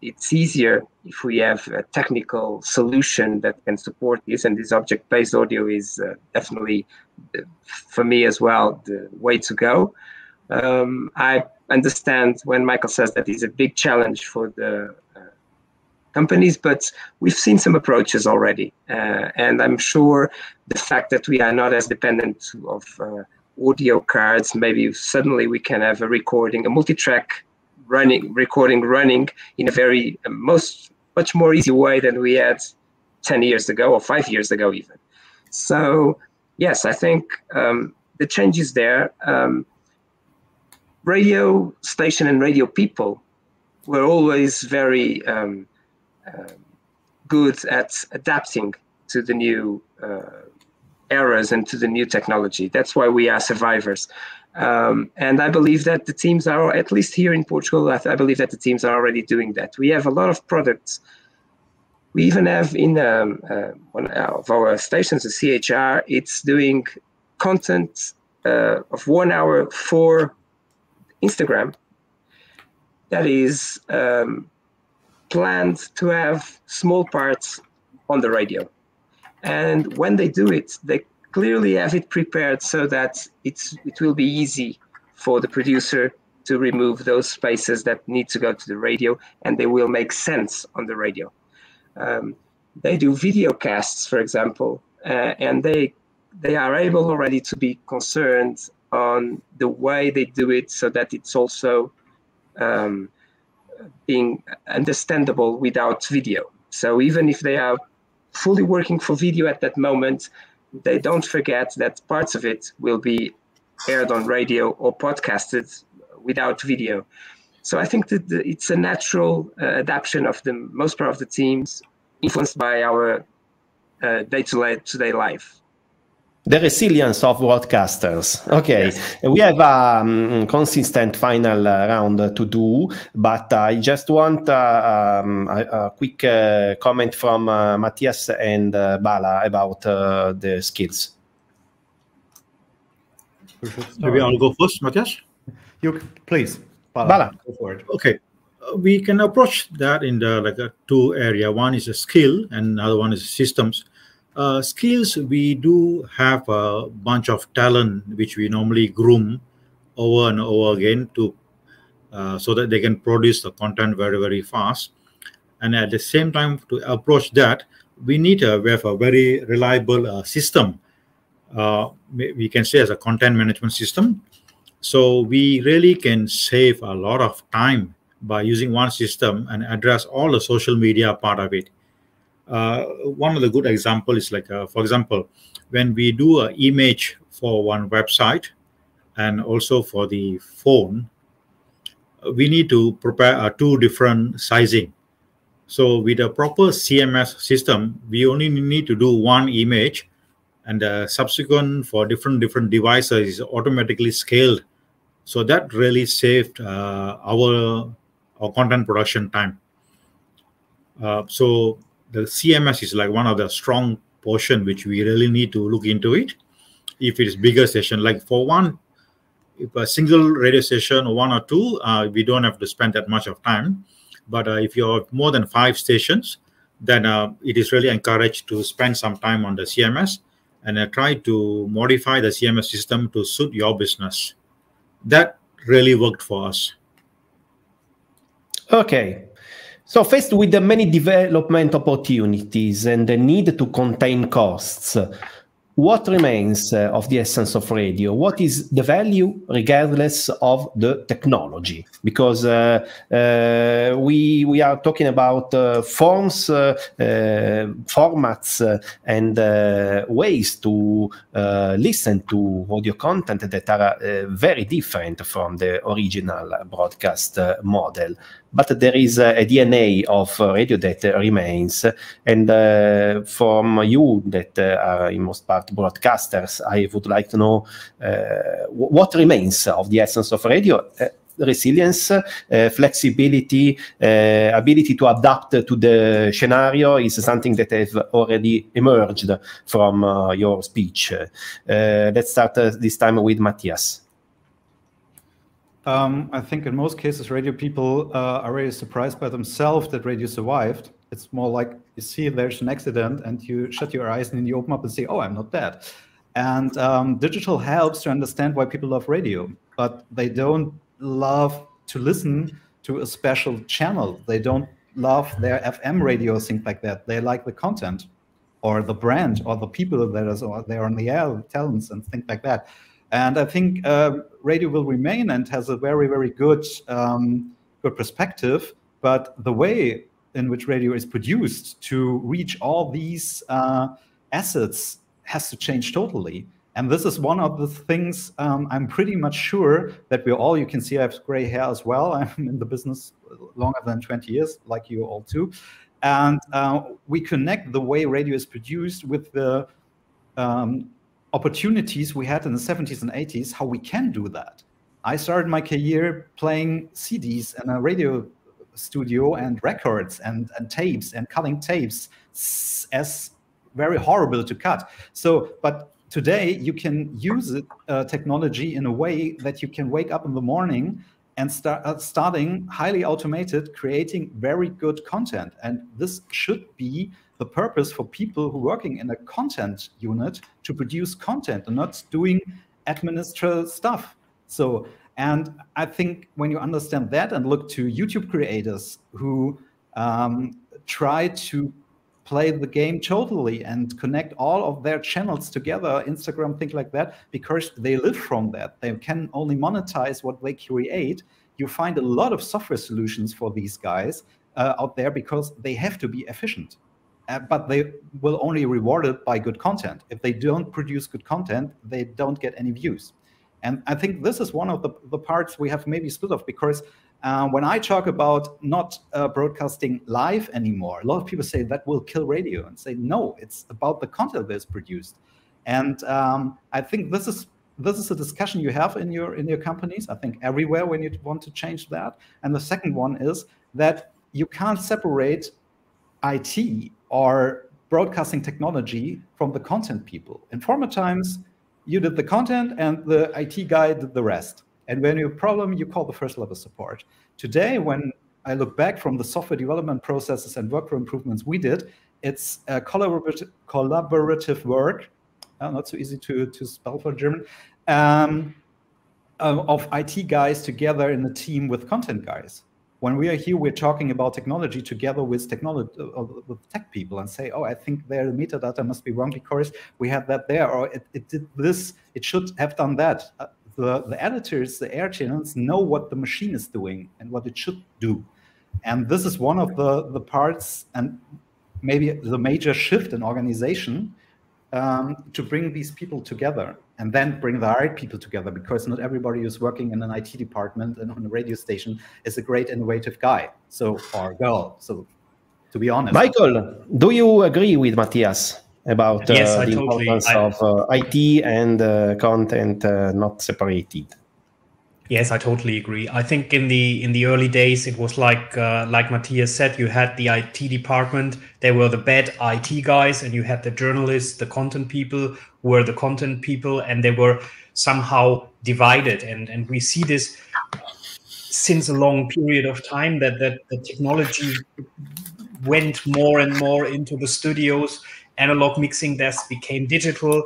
it's easier if we have a technical solution that can support this, and this object-based audio is definitely, for me as well, the way to go. I understand when Michael says that it's a big challenge for the companies, but we've seen some approaches already, and I'm sure the fact that we are not as dependent of audio cards, maybe suddenly we can have a recording, a multi-track recording running in a very much more easy way than we had 10 years ago or 5 years ago even. So yes, I think the change is there. Radio station and radio people were always very good at adapting to the new eras and to the new technology. That's why we are survivors. And I believe that the teams are, at least here in Portugal, I believe that the teams are already doing that. We have a lot of products. We even have in one of our stations, the CHR, it's doing content of 1 hour for Instagram that is planned to have small parts on the radio. And when they do it, they clearly have it prepared so that it will be easy for the producer to remove those spaces that need to go to the radio, and they will make sense on the radio. They do video casts, for example, and they are able already to be concerned on the way they do it so that it's also being understandable without video. So even if they are fully working for video at that moment, they don't forget that parts of it will be aired on radio or podcasted without video. So I think that it's a natural adaptation of the most part of the teams, influenced by our day-to-day life. The resilience of broadcasters. Okay, yes. We have a consistent final round to do, but I just want a quick comment from Matthias and Bala about the skills. Maybe I'll go first, Matthias. You please, Bala. Go for it. Okay, we can approach that in the two area. One is a skill, and another one is systems. Skills, we do have a bunch of talent which we normally groom over and over again to so that they can produce the content very, very fast. And at the same time, to approach that, we need to have a very reliable system. We can say as a content management system. So we really can save a lot of time by using one system and address all the social media part of it. One of the good example is for example, when we do an image for one website and also for the phone, we need to prepare two different sizing. So with a proper CMS system, we only need to do one image, and the subsequent for different devices is automatically scaled. So that really saved our content production time. So the CMS is like one of the strong portion which we really need to look into it. If it is bigger station, like for one, if a single radio station or one or two, we don't have to spend that much of time. But if you have more than 5 stations, then it is really encouraged to spend some time on the CMS and try to modify the CMS system to suit your business. That really worked for us. Okay. So faced with the many development opportunities and the need to contain costs, what remains of the essence of radio? What is the value regardless of the technology? Because we are talking about forms, formats, and ways to listen to audio content that are very different from the original broadcast model. But there is a DNA of radio that remains. And from you that are in most part broadcasters, I would like to know what remains of the essence of radio. Resilience, flexibility, ability to adapt to the scenario is something that has already emerged from your speech. Let's start this time with Matthias. I think in most cases, radio people are really surprised by themselves that radio survived. It's more like you see there's an accident and you shut your eyes and then you open up and say, oh, I'm not dead. And digital helps to understand why people love radio, but they don't love to listen to a special channel. They don't love their FM radio, things like that. They like the content or the brand or the people that are there on the air, talents and things like that. And I think radio will remain and has a very, very good perspective. But the way in which radio is produced to reach all these assets has to change totally. And this is one of the things I'm pretty much sure that we all, you can see I have gray hair as well. I'm in the business longer than 20 years, like you all too. And we connect the way radio is produced with the opportunities we had in the 70s and 80s, how we can do that. I started my career playing CDs in a radio studio and records and tapes and cutting tapes as very horrible to cut. So, but today you can use it, technology in a way that you can wake up in the morning and starting highly automated, creating very good content. And this should be the purpose for people who are working in a content unit to produce content and not doing administrative stuff. So, and I think when you understand that and look to YouTube creators who try to play the game totally and connect all of their channels together, Instagram, things like that, because they live from that. They can only monetize what they create. You find a lot of software solutions for these guys out there because they have to be efficient. But they will only reward it by good content. If they don't produce good content, they don't get any views. And I think this is one of the parts we have maybe split off, because when I talk about not broadcasting live anymore, a lot of people say that will kill radio, and say, no, it's about the content that's produced. And I think this is a discussion you have in your companies, I think everywhere when you want to change that. And the second one is that you can't separate IT or broadcasting technology from the content people. In former times, you did the content and the IT guy did the rest. And when you have a problem, you call the first level support. Today, when I look back from the software development processes and workflow improvements we did, it's a collaborative work, not so easy to spell for German, of IT guys together in a team with content guys. When we are here, we're talking about technology together with with tech people and say, oh, I think their metadata must be wrong because we have that there, or it did this, it should have done that. The editors, the air channels know what the machine is doing and what it should do. And this is one of the parts and maybe the major shift in organization to bring these people together and then bring the right people together, because not everybody who's working in an IT department and on a radio station is a great innovative guy, or girl. So to be honest. Michael, do you agree with Matthias about the importance of IT and content not separated? Yes, I totally agree. I think in the early days, it was like Matthias said, you had the IT department. They were the bad IT guys, and you had the journalists, the content people who were the content people, and they were somehow divided. And we see this since a long period of time that the technology went more and more into the studios. Analog mixing desks became digital.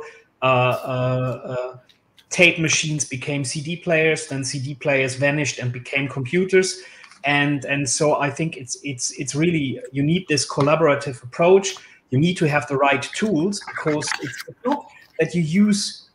Tape machines became CD players, then CD players vanished and became computers. And so I think it's really, you need this collaborative approach. You need to have the right tools, because it's not that you use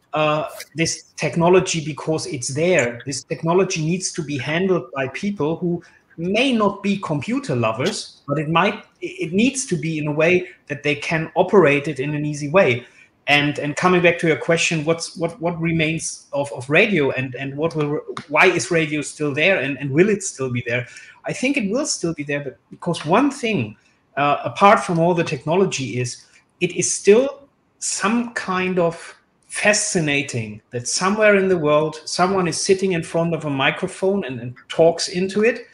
this technology because it's there. This technology needs to be handled by people who may not be computer lovers, but it needs to be in a way that they can operate it in an easy way. And coming back to your question, what remains of radio, and why is radio still there, and will it still be there? I think it will still be there, but because one thing, apart from all the technology, is it is still some kind of fascinating that somewhere in the world someone is sitting in front of a microphone and talks into it,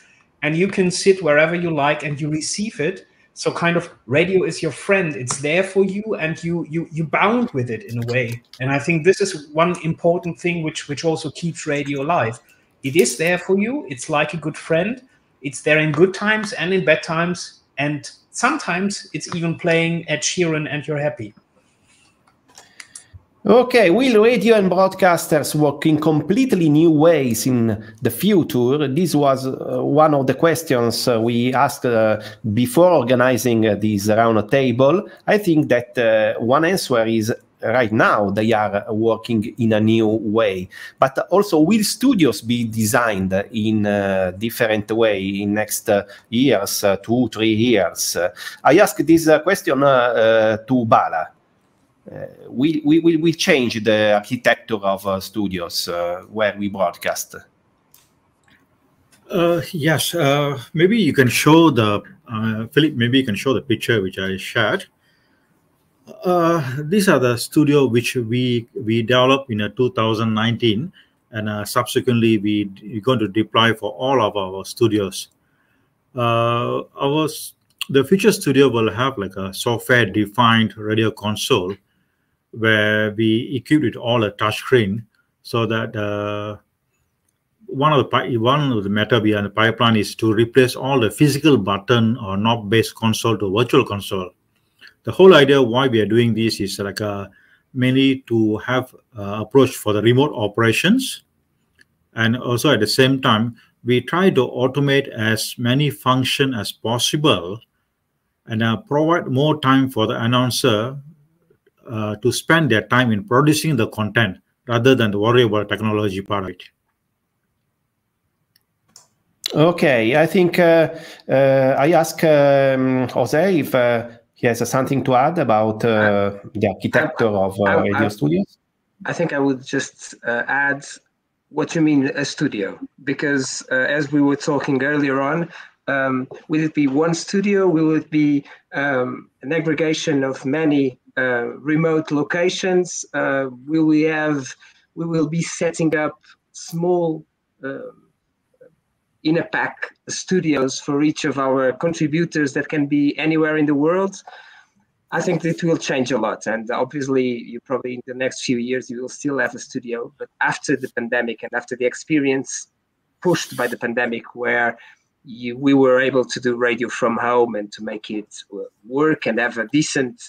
and you can sit wherever you like and you receive it. So kind of radio is your friend. It's there for you, and you bound with it in a way. And I think this is one important thing which also keeps radio alive. it is there for you. It's like a good friend. It's there in good times and in bad times. And sometimes it's even playing Ed Sheeran and you're happy. Okay, will radio and broadcasters work in completely new ways in the future? This was one of the questions we asked before organizing this round table. I think that one answer is right now they are working in a new way. But also, will studios be designed in a different way in next years, 2-3 years? I ask this question to Bala. We change the architecture of studios where we broadcast. Yes, maybe you can show the Philip. Maybe you can show the picture which I shared. These are the studio which we developed in 2019, and subsequently we're going to deploy for all of our studios. The future studio will have like a software-defined radio console, where we equip it all a touchscreen, so that one of the matter behind the pipeline is to replace all the physical button or knob-based console to virtual console. The whole idea why we are doing this is like mainly to have approach for the remote operations, and also at the same time we try to automate as many functions as possible, and provide more time for the announcer to spend their time in producing the content rather than to worry about technology part of it. Okay, I think I ask Jose if he has something to add about the architecture of radio studios. I think I would just add what you mean a studio, because as we were talking earlier on, will it be one studio? Will it be an aggregation of many remote locations? We will be setting up small in a pack studios for each of our contributors that can be anywhere in the world. I think it will change a lot, and obviously you probably in the next few years you will still have a studio, but after the pandemic and after the experience pushed by the pandemic, where we were able to do radio from home and to make it work and have a decent,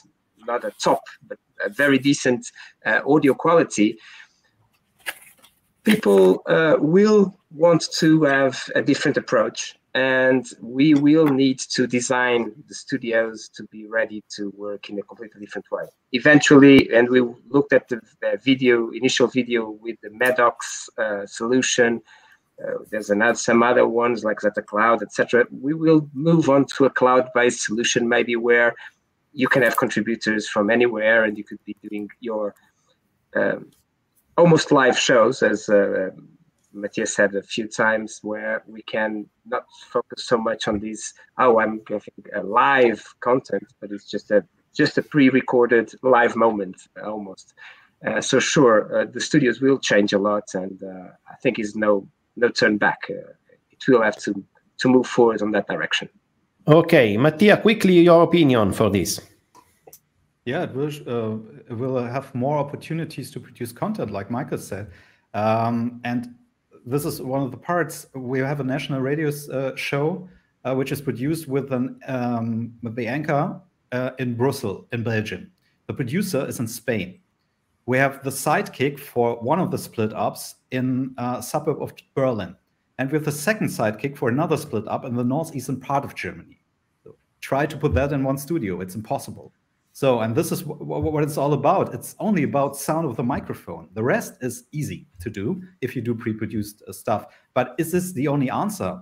not a top, but a very decent audio quality, people will want to have a different approach, and we will need to design the studios to be ready to work in a completely different way. Eventually, and we looked at the initial video with the Maddox solution. There's some other ones like Zeta Cloud, etc. We will move on to a cloud-based solution, maybe where you can have contributors from anywhere, and you could be doing your almost live shows, as Matthias said a few times, where we can not focus so much on these, I'm giving a live content, but it's just a pre-recorded live moment almost. So sure, the studios will change a lot, and I think it's no turn back. It will have to move forward on that direction. Okay, Mattia, quickly your opinion for this. Yeah, it will have more opportunities to produce content, like Michael said. And this is one of the parts. We have a national radio show, which is produced with the anchor in Brussels, in Belgium. The producer is in Spain. We have the sidekick for one of the split ups in a suburb of Berlin. And we have the second sidekick for another split up in the northeastern part of Germany. So try to put that in one studio. It's impossible. So, and this is what it's all about. It's only about sound of the microphone. The rest is easy to do if you do pre-produced stuff. But is this the only answer?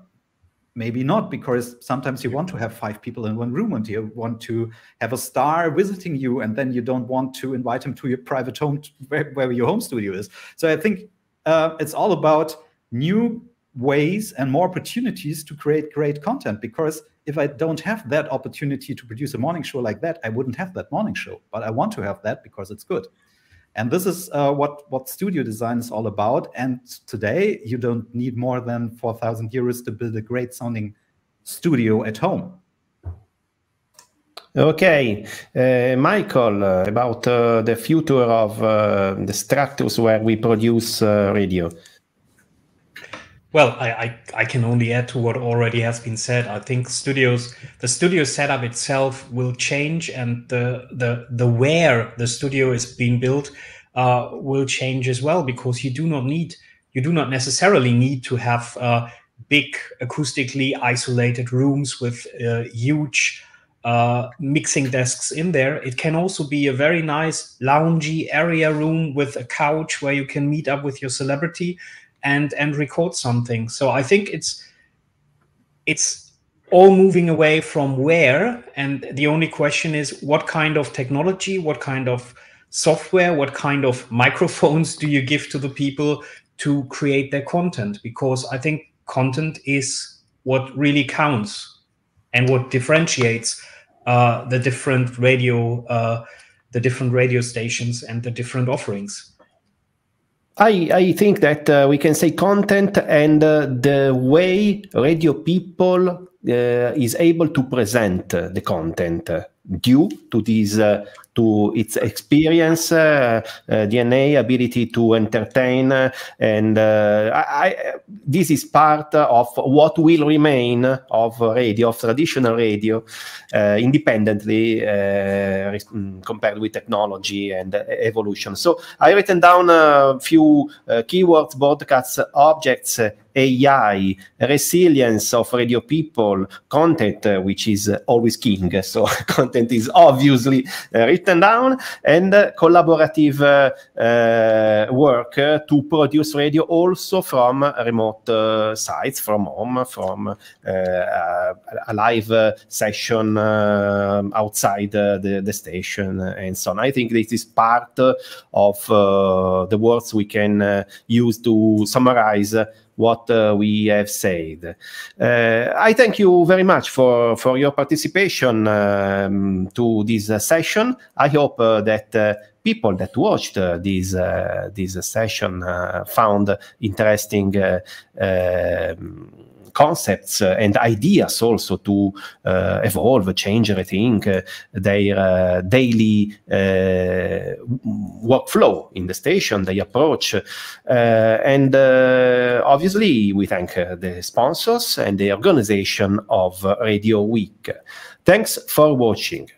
Maybe not, because sometimes you want to have 5 people in one room and you want to have a star visiting you, and then you don't want to invite him to your private home where your home studio is. So I think it's all about new ways and more opportunities to create great content, because if I don't have that opportunity to produce a morning show like that, I wouldn't have that morning show. But I want to have that because it's good. And this is what studio design is all about. And today, you don't need more than 4,000 euros to build a great sounding studio at home. Okay, Michael, about the future of the structures where we produce radio. Well, I can only add to what already has been said. I think the studio setup itself will change, and the where the studio is being built will change as well, because you do not necessarily need to have big acoustically isolated rooms with huge mixing desks in there. It can also be a very nice loungy area room with a couch where you can meet up with your celebrity and record something. So I think it's all moving away from where, and the only question is what kind of technology, what kind of software, what kind of microphones do you give to the people to create their content? Because I think content is what really counts and what differentiates the different radio stations and the different offerings. I think that we can say content and the way radio people is able to present the content due to this to its experience, DNA, ability to entertain, and this is part of what will remain of radio, of traditional radio, independently compared with technology and evolution. So I've written down a few keywords: broadcast objects, AI, resilience of radio people, content, which is always king. So content is obviously written down, and collaborative work to produce radio also from remote sites, from home, from a live session outside the station, and so on. I think this is part of the words we can use to summarize what we have said. I thank you very much for your participation to this session. I hope that people that watched this session found interesting concepts and ideas also to evolve, change, rethink their daily workflow in the station, their approach. And obviously, we thank the sponsors and the organization of Radio Week. Thanks for watching.